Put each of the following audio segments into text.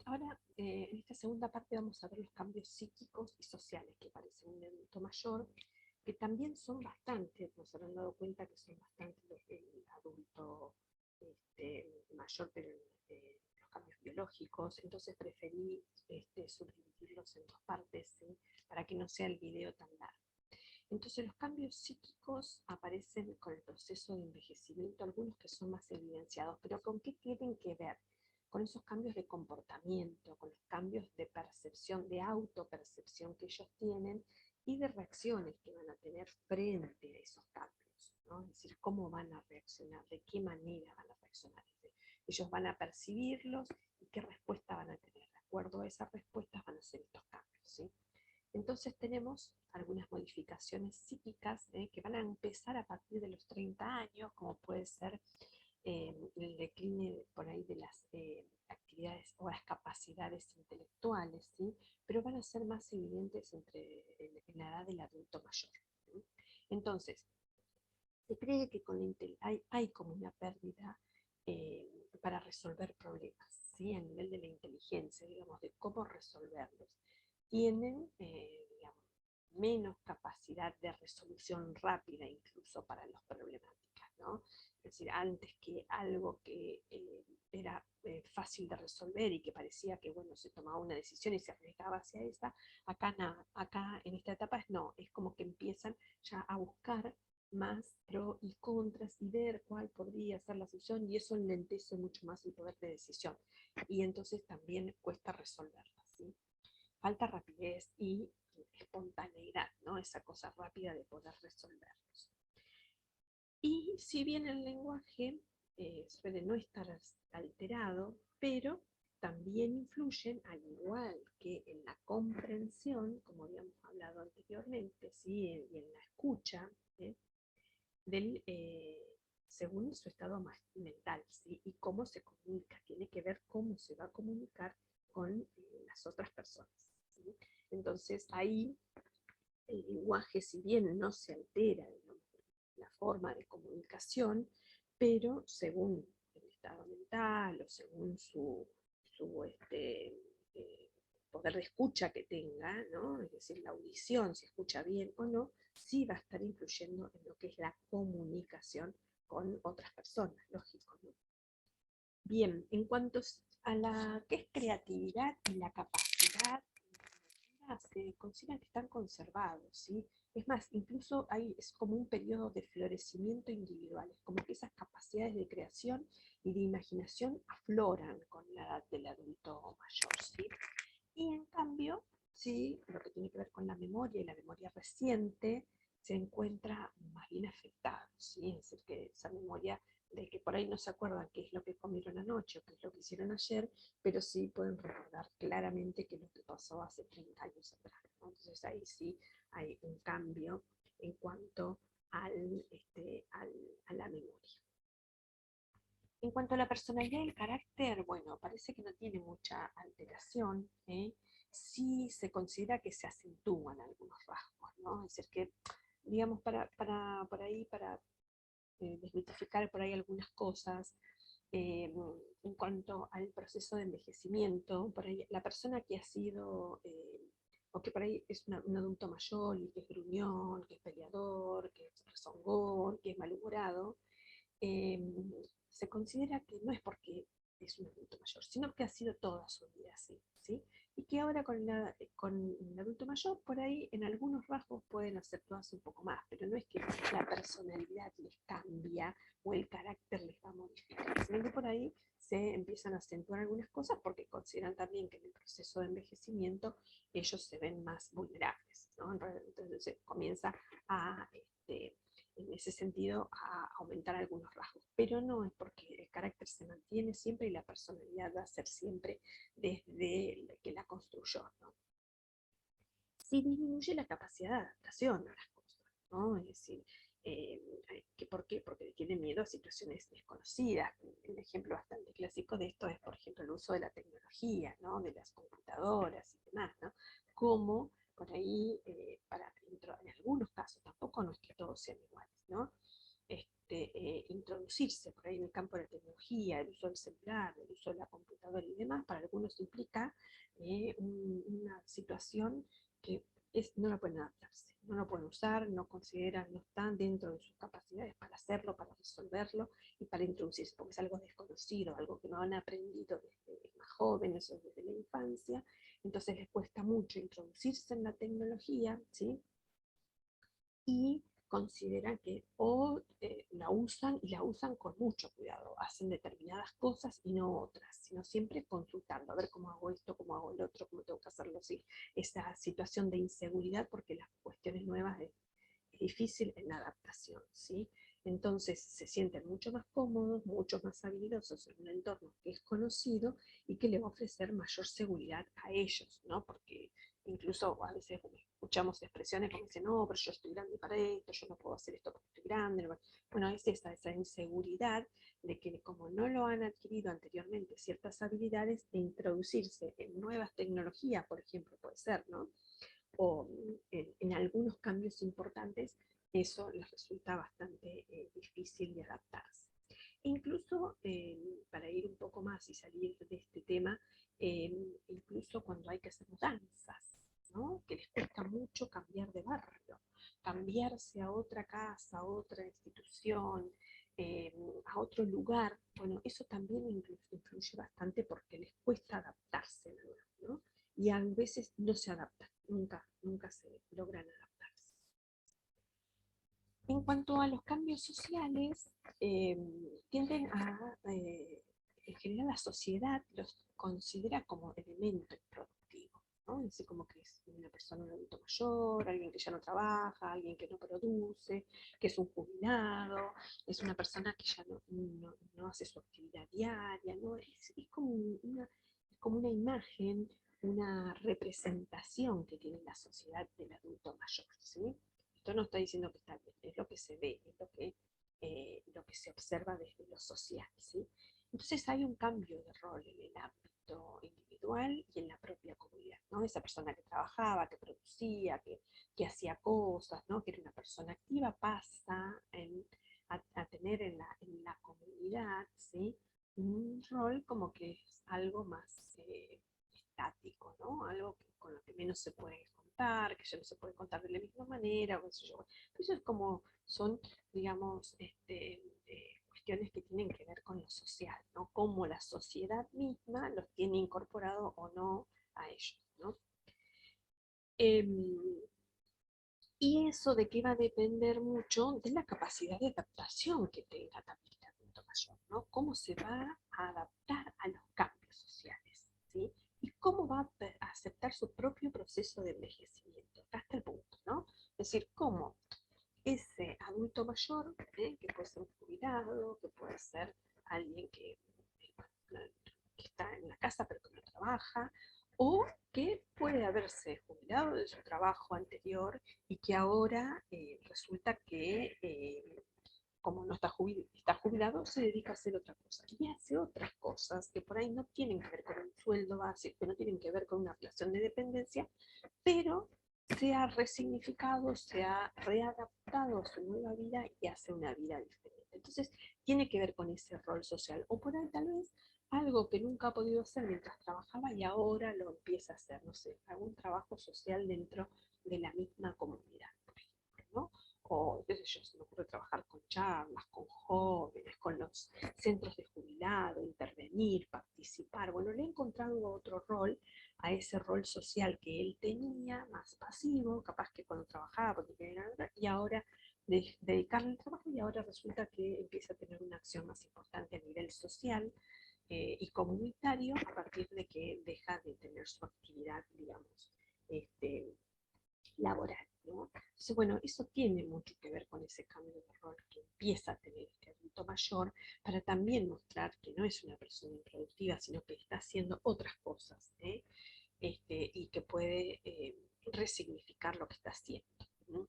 Ahora, en esta segunda parte vamos a ver los cambios psíquicos y sociales que aparecen en el adulto mayor, que también son bastantes, nos habrán dado cuenta que son bastantes los del adulto mayor, pero los cambios biológicos, entonces preferí subdividirlos en dos partes, ¿sí? Para que no sea el video tan largo. Entonces los cambios psíquicos aparecen con el proceso de envejecimiento, algunos que son más evidenciados, pero ¿con qué tienen que ver? Con esos cambios de comportamiento, con los cambios de percepción, de autopercepción que ellos tienen y de reacciones que van a tener frente a esos cambios, ¿no? Es decir, cómo van a reaccionar, de qué manera van a reaccionar. Ellos van a percibirlos y qué respuesta van a tener. De acuerdo a esas respuestas van a ser estos cambios, ¿sí? Entonces tenemos algunas modificaciones psíquicas que van a empezar a partir de los 30 años, como puede ser el decline por ahí de las actividades o las capacidades intelectuales, ¿sí? Pero van a ser más evidentes en la edad del adulto mayor, ¿sí? Entonces, se cree que con hay como una pérdida para resolver problemas, ¿sí? A nivel de la inteligencia, digamos, de cómo resolverlos. Tienen, digamos, menos capacidad de resolución rápida incluso para las problemáticas, ¿no? Es decir, antes que algo que era fácil de resolver y que parecía que, bueno, se tomaba una decisión y se arriesgaba hacia esa, acá, acá en esta etapa no, es como que empiezan ya a buscar más pro y contras y ver cuál podría ser la solución y eso enlentece mucho más el poder de decisión y entonces también cuesta resolverla, ¿sí? Falta rapidez y espontaneidad, ¿no? Esa cosa rápida de poder resolverlos. Y si bien el lenguaje suele no estar alterado, pero también influyen, al igual que en la comprensión, como habíamos hablado anteriormente, ¿sí? Y en la escucha, ¿eh? del, según su estado mental, ¿sí? Y cómo se comunica. Tiene que ver cómo se va a comunicar con las otras personas, ¿sí? Entonces ahí el lenguaje, si bien no se altera, digamos, la forma de comunicación, pero según el estado mental o según su poder de escucha que tenga, ¿no? Es decir, la audición, si escucha bien o no, sí va a estar influyendo en lo que es la comunicación con otras personas, lógico, ¿no? Bien, en cuanto a la que es creatividad y la capacidad, se consideran que están conservados, ¿sí? Es más, incluso es como un periodo de florecimiento individual, es como que esas capacidades de creación y de imaginación afloran con la edad del adulto mayor, ¿sí? Y en cambio, sí, lo que tiene que ver con la memoria y la memoria reciente se encuentra más bien afectado, ¿sí? Es decir, que esa memoria de que por ahí no se acuerdan qué es lo que comieron anoche o qué es lo que hicieron ayer, pero sí pueden recordar claramente qué es lo que pasó hace 30 años atrás, ¿no? Entonces ahí sí hay un cambio en cuanto a la memoria. En cuanto a la personalidad y el carácter, bueno, parece que no tiene mucha alteración, ¿eh? Sí se considera que se acentúan algunos rasgos, ¿no? Es decir, que, digamos, por ahí, para desmitificar por ahí algunas cosas, eh, en cuanto al proceso de envejecimiento, por ahí la persona que ha sido, o que por ahí es un adulto mayor y que es gruñón, que es peleador, que es rezongón, que es malhumorado, eh, se considera que no es porque es un adulto mayor, sino que ha sido toda su vida así, ¿sí? Y que ahora con el adulto mayor, por ahí en algunos rasgos pueden acentuarse un poco más, pero no es que la personalidad les cambia o el carácter les va a modificar, sino que por ahí se empiezan a acentuar algunas cosas porque consideran también que en el proceso de envejecimiento ellos se ven más vulnerables, ¿no? Entonces se comienza a en ese sentido a aumentar algunos rasgos, pero no es porque el carácter se mantiene siempre y la personalidad va a ser siempre desde el que la construyó, ¿no? Sí disminuye la capacidad de adaptación a las cosas, ¿no? Es decir, eh, ¿por qué? Porque tiene miedo a situaciones desconocidas. Un ejemplo bastante clásico de esto es, por ejemplo, el uso de la tecnología, ¿no? De las computadoras y demás, ¿no? Como por ahí, en algunos casos, tampoco no es que todos sean iguales, ¿no? introducirse por ahí en el campo de la tecnología, el uso del celular, el uso de la computadora y demás, para algunos implica una situación que no la pueden adaptarse, no lo pueden usar, no consideran, no están dentro de sus capacidades para hacerlo, para resolverlo y para introducirse, porque es algo desconocido, algo que no han aprendido desde más jóvenes o desde la infancia, entonces les cuesta mucho introducirse en la tecnología, ¿sí? Y consideran que la usan y la usan con mucho cuidado, hacen determinadas cosas y no otras, sino siempre consultando, a ver cómo hago esto, cómo hago el otro, cómo tengo que hacerlo así. Esa situación de inseguridad, porque las cuestiones nuevas es difícil en la adaptación, ¿sí? Entonces se sienten mucho más cómodos, mucho más habilidosos en un entorno que es conocido y que le va a ofrecer mayor seguridad a ellos, ¿no? Porque incluso a veces escuchamos expresiones como dicen, no, pero yo estoy grande para esto, yo no puedo hacer esto porque estoy grande. Bueno, es esa inseguridad de que como no lo han adquirido anteriormente ciertas habilidades, de introducirse en nuevas tecnologías, por ejemplo, puede ser, ¿no? O en algunos cambios importantes, eso les resulta bastante difícil de adaptarse. E incluso, para ir un poco más y salir de este tema, eh, incluso cuando hay que hacer mudanzas, ¿no? Que les cuesta mucho cambiar de barrio, cambiarse a otra casa, a otra institución, eh, a otro lugar. Bueno, eso también influye bastante porque les cuesta adaptarse, ¿no? Y a veces no se adaptan, nunca se logran adaptarse. En cuanto a los cambios sociales, tienden en general la sociedad los considera como elemento improductivo, ¿no? Es decir, como que es una persona, un adulto mayor, alguien que ya no trabaja, alguien que no produce, que es un jubilado, es una persona que ya no hace su actividad diaria, ¿no? Es como una imagen, una representación que tiene la sociedad del adulto mayor, ¿sí? Esto no está diciendo que está bien, es lo que se ve, es lo que se observa desde lo social, ¿sí? Entonces hay un cambio de rol en el ámbito individual y en la propia comunidad, ¿no? Esa persona que trabajaba, que producía, que hacía cosas, ¿no? Que era una persona activa, pasa a tener en la comunidad, ¿sí? Un rol como que es algo más estático, ¿no? Algo con lo que menos se puede contar, que ya no se puede contar de la misma manera, o qué sé yo. Eso es como son, digamos, cuestiones que tienen que ver con lo social, ¿no? Cómo la sociedad misma los tiene incorporado o no a ellos, ¿no? Y eso de que va a depender mucho de la capacidad de adaptación que tenga también el adulto mayor, ¿no? Cómo se va a adaptar a los cambios sociales, ¿sí? Y cómo va a aceptar su propio proceso de envejecimiento, hasta el punto, ¿no? Es decir, cómo ese adulto mayor, que puede ser un jubilado, que puede ser alguien que está en la casa pero que no trabaja, o que puede haberse jubilado de su trabajo anterior y que ahora resulta que como no está jubilado, se dedica a hacer otra cosa. Y hace otras cosas que por ahí no tienen que ver con un sueldo básico, que no tienen que ver con una relación de dependencia, pero se ha resignificado, se ha readaptado a su nueva vida y hace una vida diferente. Entonces, tiene que ver con ese rol social. O por ahí tal vez algo que nunca ha podido hacer mientras trabajaba y ahora lo empieza a hacer, no sé, algún trabajo social dentro de la misma comunidad, por ejemplo, ¿no? O, qué sé yo, se me ocurre trabajar con charlas, con jóvenes, con los centros de jubilado, intervenir, participar. Bueno, le he encontrado otro rol a ese rol social que él tenía, más pasivo, capaz que cuando trabajaba, porque y ahora dedicarle al trabajo y ahora resulta que empieza a tener una acción más importante a nivel social y comunitario a partir de que deja de tener su actividad, digamos, este, laboral, ¿no? Entonces, bueno, eso tiene mucho que ver con ese cambio de rol que empieza a tener este adulto mayor para también mostrar que no es una persona improductiva, sino que está haciendo otras cosas, y que puede resignificar lo que está haciendo, ¿no?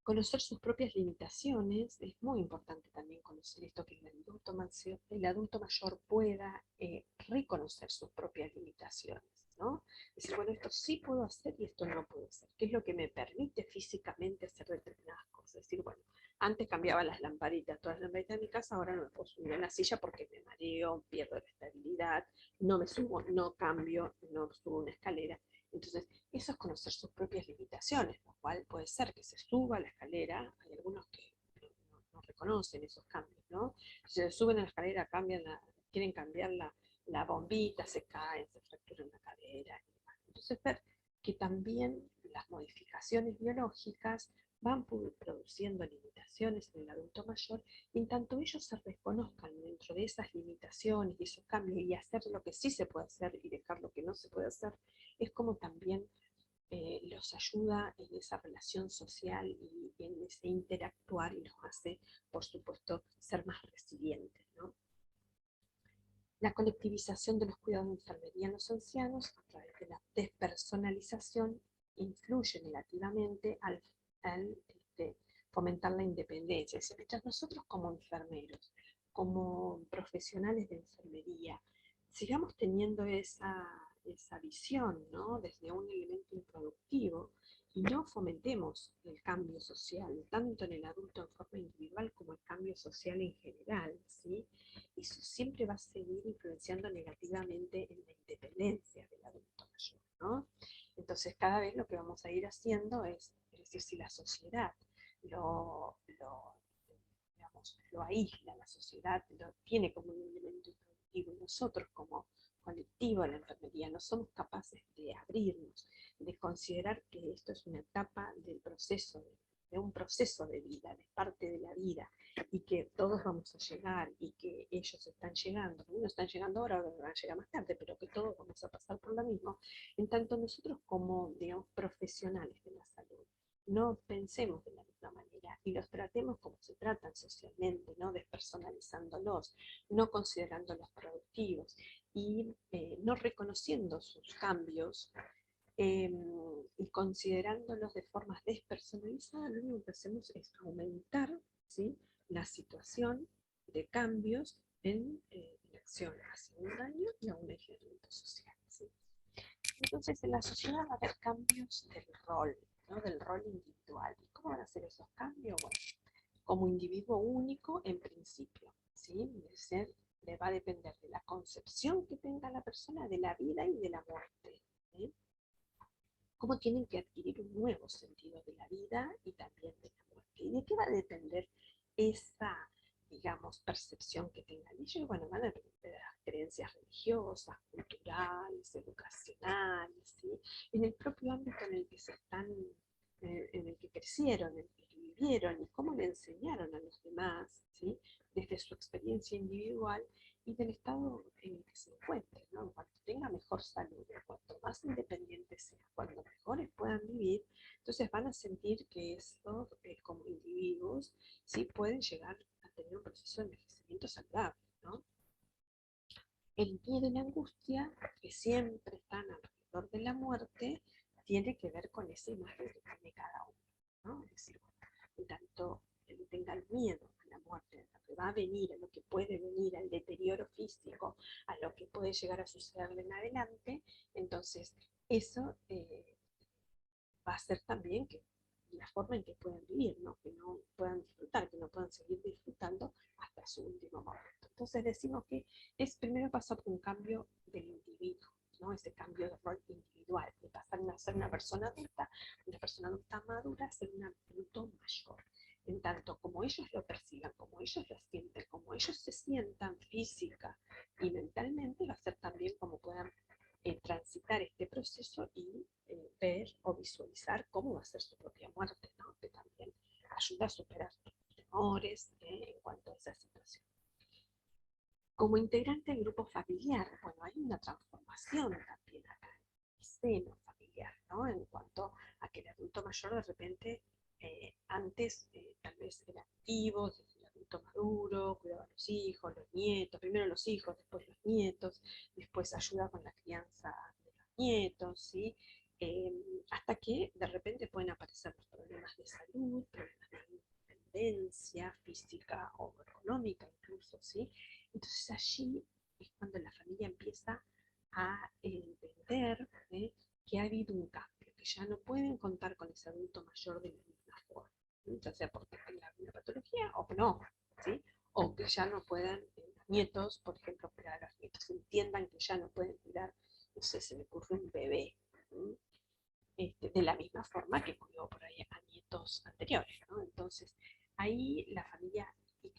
Conocer sus propias limitaciones, es muy importante también conocer esto, que el adulto mayor pueda reconocer sus propias limitaciones, ¿no? Decir, bueno, esto sí puedo hacer y esto no puedo hacer. ¿Qué es lo que me permite físicamente hacer determinadas cosas? Decir, bueno, Antes cambiaba las lamparitas, todas las lamparitas de mi casa, ahora no me puedo subir en la silla porque me mareo, pierdo la estabilidad, no me subo, no cambio, no subo una escalera. Entonces, eso es conocer sus propias limitaciones, lo cual puede ser que se suba a la escalera, hay algunos que no reconocen esos cambios, ¿no? Si se suben a la escalera, quieren cambiar la bombita, se caen, se fracturan la cadera. Entonces, ver que también las modificaciones biológicas van produciendo limitaciones en el adulto mayor, y en tanto ellos se reconozcan dentro de esas limitaciones y esos cambios y hacer lo que sí se puede hacer y dejar lo que no se puede hacer, es como también los ayuda en esa relación social y en ese interactuar y los hace, por supuesto, ser más resilientes, ¿no? La colectivización de los cuidados de enfermería en los ancianos a través de la despersonalización influye negativamente al fomentar la independencia. Es decir, mientras nosotros como enfermeros, como profesionales de enfermería, sigamos teniendo esa visión, ¿no? Desde un elemento improductivo y no fomentemos el cambio social, tanto en el adulto en forma individual como el cambio social en general, ¿sí? Eso siempre va a seguir influenciando negativamente en la independencia del adulto mayor, ¿no? Entonces, cada vez lo que vamos a ir haciendo es decir, si la sociedad lo aísla, la sociedad lo tiene como un elemento improductivo, y nosotros como colectivo de la enfermería no somos capaces de abrirnos, de considerar que esto es una etapa del proceso, de un proceso de vida, de parte de la vida, y que todos vamos a llegar y que ellos están llegando, algunos están llegando ahora, otros van a llegar más tarde, pero que todos vamos a pasar por lo mismo, en tanto nosotros como, digamos, profesionales de la salud, no pensemos de la misma manera y los tratemos como se tratan socialmente, ¿no? Despersonalizándolos, no considerándolos productivos y no reconociendo sus cambios eh, y considerándolos de forma despersonalizada, lo único que hacemos es aumentar, ¿sí?, la situación de cambios en acción hacia un daño y a un aislamiento social, ¿sí? Entonces, en la sociedad va a haber cambios del rol, ¿no? Del rol individual. ¿Y cómo van a ser esos cambios? Bueno, como individuo único en principio, ¿sí? Le va a depender de la concepción que tenga la persona de la vida y de la muerte, ¿sí? Cómo tienen que adquirir un nuevo sentido de la vida y también de la muerte. ¿Y de qué va a depender esa, digamos, percepción que tengan ellos? Bueno, van a depender de las creencias religiosas, culturales, educacionales, ¿sí? En el propio ámbito en el que en el que crecieron, en el que vivieron y cómo le enseñaron a los demás, ¿sí?, desde su experiencia individual y del estado en el que se encuentren, ¿no? Cuanto tenga mejor salud, cuanto más independientes sean, cuanto mejores puedan vivir, entonces van a sentir que estos, como individuos, sí pueden llegar a tener un proceso de envejecimiento saludable, ¿no? El miedo y la angustia, que siempre están alrededor de la muerte, tiene que ver con esa imagen que tiene cada uno, ¿no? Es decir, bueno, en tanto él tenga el miedo a la muerte, a lo que va a venir, a lo que puede venir, al deterioro físico, a lo que puede llegar a sucederle en adelante, entonces eso va a ser también que la forma en que puedan vivir, ¿no? Que no puedan disfrutar, que no puedan seguir disfrutando hasta su último momento. Entonces decimos que es primero pasar por un cambio del individuo, ¿no? Ese cambio de rol individual, de pasar a ser una persona adulta madura, a ser un adulto mayor. En tanto como ellos lo perciban, como ellos lo sienten, como ellos se sientan física y mentalmente, va a ser también como puedan transitar este proceso y ver o visualizar cómo va a ser su propia muerte, ¿no? Que también ayuda a superar temores en cuanto a esa situación. Como integrante del grupo familiar, bueno, hay una transformación también acá en el seno familiar, ¿no? En cuanto a que el adulto mayor de repente, antes tal vez era activo, desde el adulto maduro, cuidaba a los hijos, los nietos, primero los hijos, después los nietos, después ayuda con la crianza de los nietos, ¿sí? Eh, Hasta que de repente pueden aparecer los problemas de salud, problemas de independencia física o económica incluso, ¿sí? Entonces allí es cuando la familia empieza a entender que ha habido un cambio, que ya no pueden contar con ese adulto mayor de la misma forma, ya sea porque tengan una patología o no, ¿sí? O que ya no puedan, los nietos, por ejemplo, que los nietos entiendan que ya no pueden cuidar, no sé, se me ocurre un bebé, ¿sí? De la misma forma que cuidó por ahí a nietos anteriores, ¿no? Entonces, ahí la familia,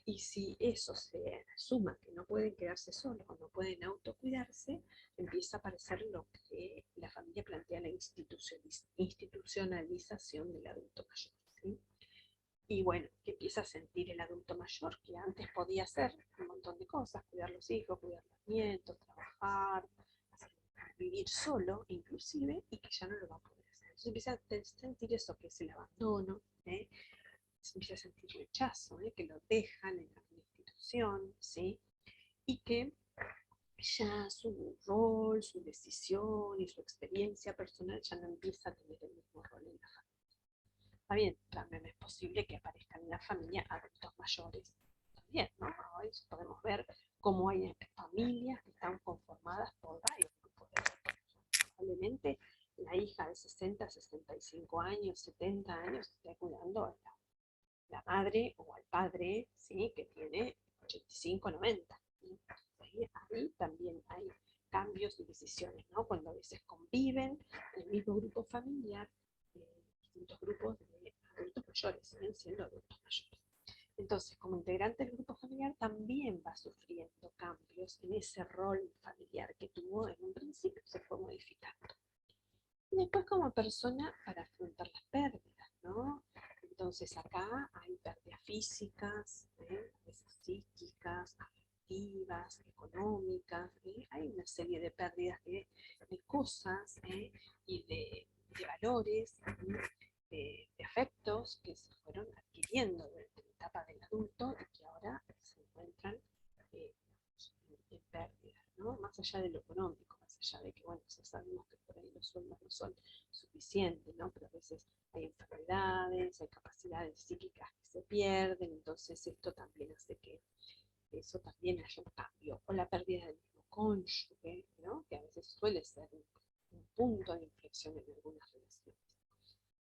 y si eso se suma que no pueden quedarse solos o no pueden autocuidarse, empieza a aparecer lo que la familia plantea la institucionalización del adulto mayor, ¿sí? Y bueno, que empieza a sentir el adulto mayor que antes podía hacer un montón de cosas, cuidar los hijos, cuidar los nietos, trabajar, vivir solo inclusive, y que ya no lo va a poder hacer. Entonces empieza a sentir eso que es el abandono, ¿eh? Se empieza a sentir rechazo, ¿eh? Que lo dejan en la institución, ¿sí? Y que ya su rol, su decisión y su experiencia personal ya no empieza a tener el mismo rol en la familia. Está bien, también es posible que aparezcan en la familia adultos mayores también, ¿no? Hoy podemos ver cómo hay familias que están conformadas por varios grupos de edad. Probablemente la hija de 60, 65 años, 70 años esté cuidando a la madre o al padre, ¿sí? Que tiene 85, 90. ¿Sí? Ahí también hay cambios y decisiones, ¿no? Cuando a veces conviven en el mismo grupo familiar, distintos grupos de adultos mayores, siguen siendo adultos mayores. Entonces, como integrante del grupo familiar, también va sufriendo cambios en ese rol familiar que tuvo en un principio, se fue modificando. Y después como persona para afrontar las pérdidas, ¿no? Entonces acá hay pérdidas físicas, a veces psíquicas, afectivas, económicas, hay una serie de pérdidas de cosas y de valores, de afectos que se fueron adquiriendo durante la etapa del adulto y que ahora se encuentran eh, en pérdidas, ¿no? Más allá de lo económico, más allá de que, bueno, ya sabemos que por ahí los sueldos no son suficientes, ¿no? Pero a veces hay enfermedades, hay capacidades psíquicas que se pierden, entonces esto también hace que eso también haya un cambio, o la pérdida del mismo cónyuge, ¿no? Que a veces suele ser un punto de inflexión en algunas relaciones.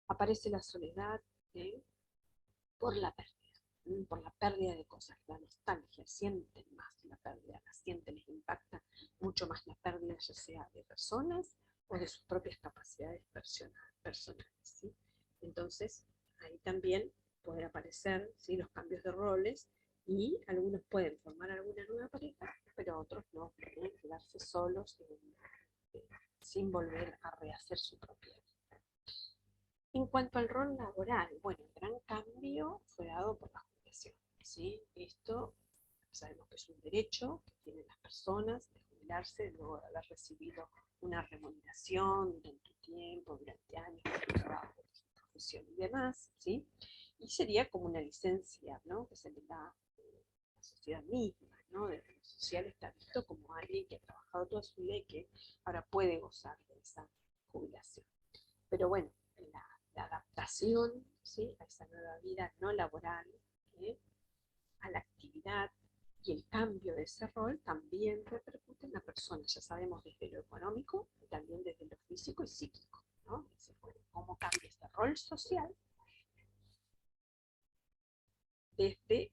Aparece la soledad, ¿eh? Por la pérdida, por la pérdida de cosas, la nostalgia, sienten más la pérdida, la sienten, les impacta mucho más la pérdida, ya sea de personas o de sus propias capacidades personales, ¿sí? Entonces, ahí también pueden aparecer, ¿sí? Los cambios de roles, y algunos pueden formar alguna nueva pareja, pero otros no, pueden quedarse solos sin volver a rehacer su propia vida. En cuanto al rol laboral, bueno, el gran cambio fue dado por la jubilación, ¿sí? Esto sabemos que es un derecho que tienen las personas de jubilarse luego de haber recibido una remuneración durante un tiempo, durante años por su trabajo, por su profesión y demás, ¿sí? Y sería como una licencia, ¿no? Que se le da a la sociedad misma, ¿no? Desde lo social está visto como alguien que ha trabajado toda su vida y que ahora puede gozar de esa jubilación. Pero bueno, la adaptación, ¿sí? A esa nueva vida no laboral, ¿eh? A la actividad y el cambio de ese rol también repercute en la persona, ya sabemos desde lo económico y también desde lo físico y psíquico, ¿no? Entonces, bueno, cómo cambia este rol social desde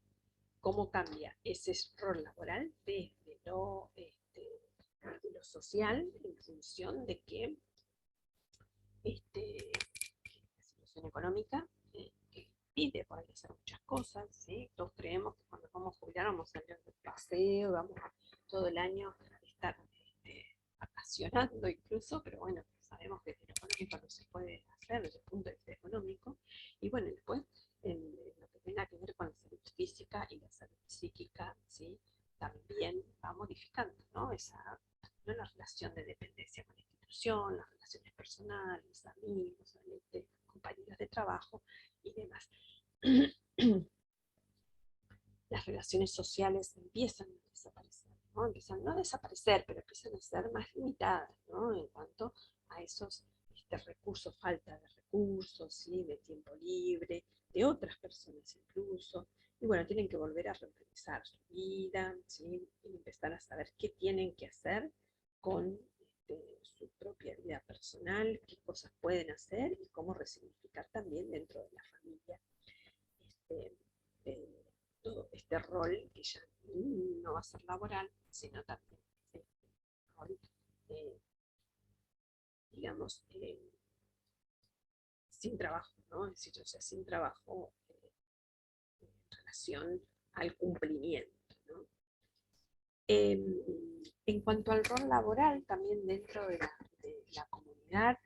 cómo cambia ese rol laboral desde lo social en función de que la situación económica que pide por ahí hacer muchas cosas, ¿sí? Todos creemos que cuando vamos a jubilar vamos a salir de paseo, vamos a todo el año estar vacacionando incluso, pero bueno, sabemos que desde lo económico no se puede hacer desde el punto de vista económico. Y bueno, después en lo que tenga que ver con la salud física y la salud psíquica, ¿sí? También va modificando, ¿no? ¿No? La relación de dependencia con la institución, las relaciones personales, amigos, compañeros de trabajo y demás. Las relaciones sociales empiezan a desaparecer, ¿no? Empiezan no a desaparecer, pero empiezan a ser más limitadas, ¿no? En cuanto a esos recursos, falta de recursos, ¿sí? De tiempo libre, de otras personas incluso. Y bueno, tienen que volver a reorganizar su vida, ¿sí? Y empezar a saber qué tienen que hacer con su propia vida personal, qué cosas pueden hacer y cómo resignificar también dentro de la familia eh, eh, todo este rol que ya no va a ser laboral, sino también este rol, eh, digamos, sin trabajo, ¿no? Es decir, o sea, sin trabajo en relación al cumplimiento, ¿no? En cuanto al rol laboral, también dentro de la comunidad,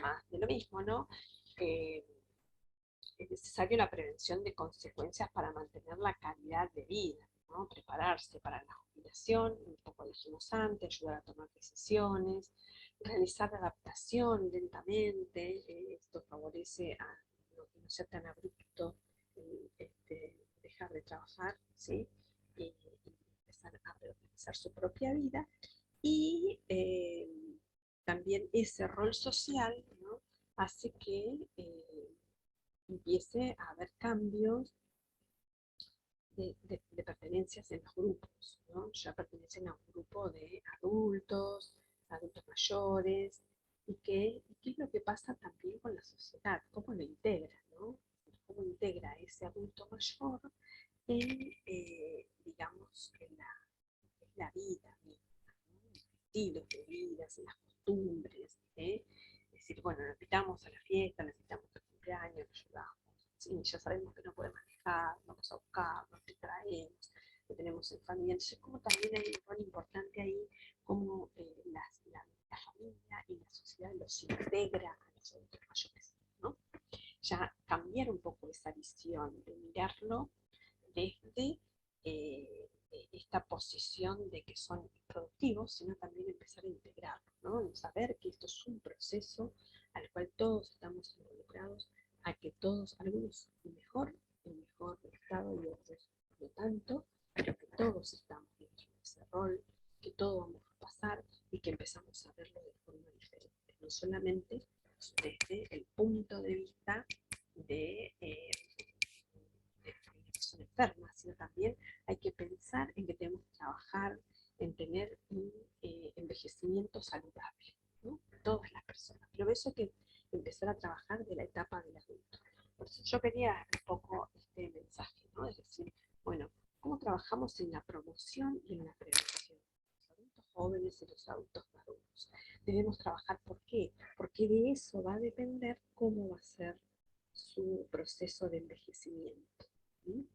más de lo mismo, ¿no? Eh, es necesario la prevención de consecuencias para mantener la calidad de vida, ¿no? Prepararse para la jubilación, un poco dijimos antes, ayudar a tomar decisiones, realizar adaptación lentamente, esto favorece a que no sea tan abrupto dejar de trabajar, ¿sí? Y empezar a reorganizar su propia vida y también ese rol social, ¿no? Hace que empiece a haber cambios de pertenencias en los grupos, ¿no? Ya pertenecen a un grupo de adultos mayores, y qué es lo que pasa también con la sociedad, cómo lo integra, ¿no? Cómo integra ese adulto mayor en, digamos, en la vida misma, ¿no? En los estilos de vida, en las costumbres, ¿eh? Es decir, bueno, nos invitamos a la fiesta, nos invitamos al cumpleaños, nos ayudamos. Sí, ya sabemos que no puede manejar, vamos a buscarlo, te traemos, lo tenemos en familia. Entonces, como también hay un rol importante ahí, como la familia y la sociedad los integra a los adultos mayores, ¿no? Ya cambiar un poco esa visión de mirarlo desde esta posición de que son productivos, sino también empezar a integrarlo, ¿no? Saber que esto es un proceso al cual todos estamos involucrados, a que todos, algunos mejor, en mejor estado y otros no tanto, pero que todos estamos dentro de ese rol, que todos vamos a pasar y que empezamos a verlo de forma diferente, no solamente desde el punto de vista de una persona enferma, sino también hay que pensar en que tenemos que trabajar en tener un envejecimiento saludable, ¿no? Todas las personas. Pero eso hay que empezar a trabajar de la etapa del adulto. Por eso yo quería un poco este mensaje, ¿no? Es decir, bueno, ¿cómo trabajamos en la promoción y en la prevención? Los adultos jóvenes y los adultos maduros. Debemos trabajar, ¿por qué? Porque de eso va a depender cómo va a ser su proceso de envejecimiento. ¿Sí?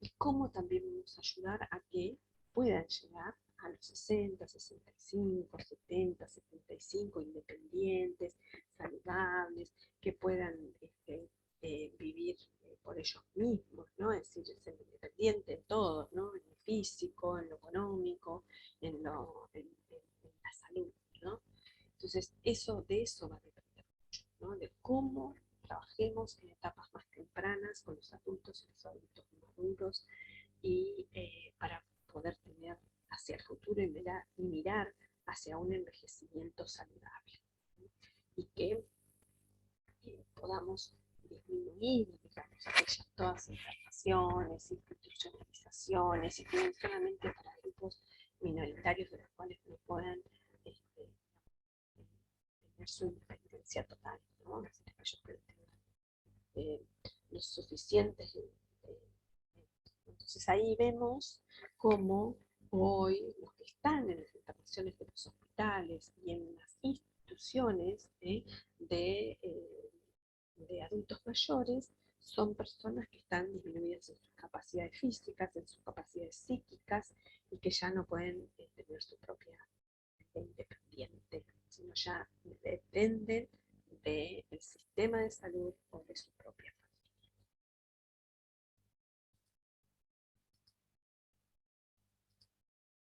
Y cómo también vamos a ayudar a que puedan llegar a los 60, 65, 70, 75, independientes, saludables, que puedan vivir por ellos mismos, ¿no? Es decir, ser independiente en todo, ¿no? En lo físico, en lo económico, en la salud, ¿no? Entonces, de eso va a depender mucho, ¿no? De cómo trabajemos en etapas más tempranas con los adultos y los adultos maduros y para poder tener hacia el futuro y mirar hacia un envejecimiento saludable, ¿no? Y que podamos disminuir, digamos, aquellas todas internaciones, institucionalizaciones y que solamente para grupos minoritarios de los cuales no puedan este, tener su independencia total, ¿no? Es decir, aquellos que tengan eh, los suficientes. Entonces ahí vemos cómo hoy los que están en las internaciones de los hospitales y en las instituciones de adultos mayores son personas que están disminuidas en sus capacidades físicas, en sus capacidades psíquicas y que ya no pueden tener su propia vida independiente, sino ya dependen del sistema de salud o de su propia